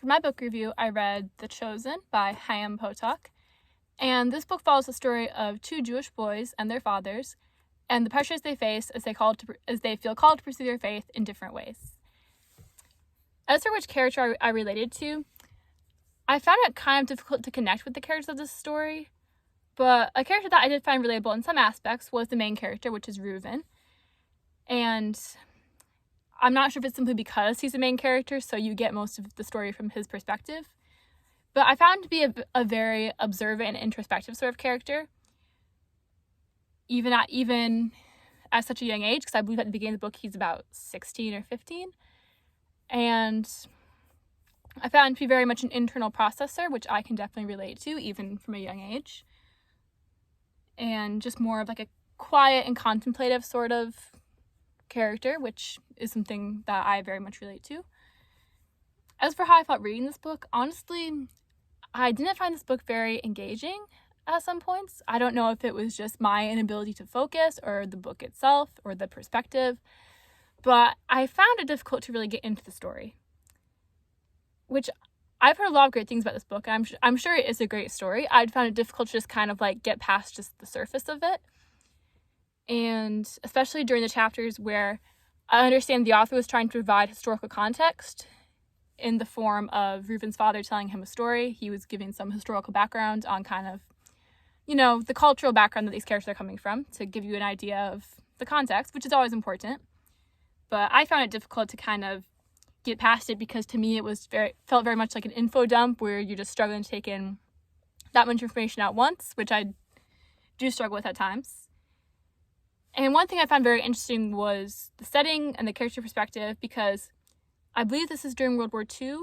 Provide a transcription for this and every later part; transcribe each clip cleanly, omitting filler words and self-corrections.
For my book review, I read The Chosen by Chaim Potok, and this book follows the story of two Jewish boys and their fathers, and the pressures they face as they feel called to pursue their faith in different ways. As for which character I related to, I found it kind of difficult to connect with the characters of this story, but a character that I did find relatable in some aspects was the main character, which is Reuven. And I'm not sure if it's simply because he's the main character, so you get most of the story from his perspective. But I found him to be a very observant and introspective sort of character, even at such a young age, because I believe at the beginning of the book he's about 16 or 15. And I found him to be very much an internal processor, which I can definitely relate to, even from a young age. And just more of like a quiet and contemplative sort of character, which is something that I very much relate to. As for how I felt reading this book, honestly, I didn't find this book very engaging at some points. I don't know if it was just my inability to focus or the book itself or the perspective, but I found it difficult to really get into the story, which I've heard a lot of great things about this book, and I'm sure it is a great story. I'd found it difficult to just kind of like get past just the surface of it. And especially during the chapters where I understand the author was trying to provide historical context in the form of Reuven's father telling him a story. He was giving some historical background on kind of, the cultural background that these characters are coming from to give you an idea of the context, which is always important. But I found it difficult to kind of get past it because to me it felt very much like an info dump where you're just struggling to take in that much information at once, which I do struggle with at times. And one thing I found very interesting was the setting and the character perspective, because I believe this is during World War II,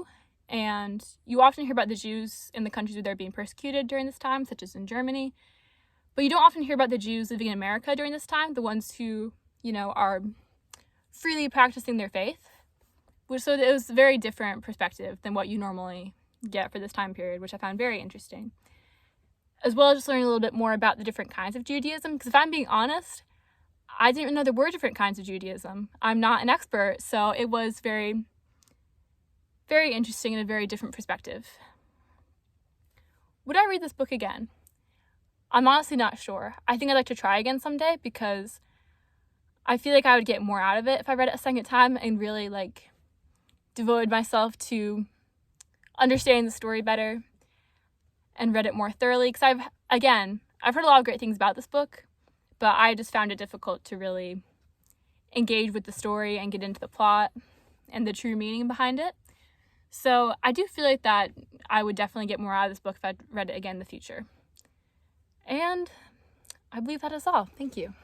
and you often hear about the Jews in the countries where they're being persecuted during this time, such as in Germany. But you don't often hear about the Jews living in America during this time, the ones who, are freely practicing their faith. So it was a very different perspective than what you normally get for this time period, which I found very interesting. As well as just learning a little bit more about the different kinds of Judaism, because if I'm being honest, I didn't even know there were different kinds of Judaism. I'm not an expert, so it was very, very interesting and a very different perspective. Would I read this book again? I'm honestly not sure. I think I'd like to try again someday because I feel like I would get more out of it if I read it a second time and really devoted myself to understanding the story better and read it more thoroughly. Because I've heard a lot of great things about this book, but I just found it difficult to really engage with the story and get into the plot and the true meaning behind it. So I do feel like that I would definitely get more out of this book if I'd read it again in the future. And I believe that is all. Thank you.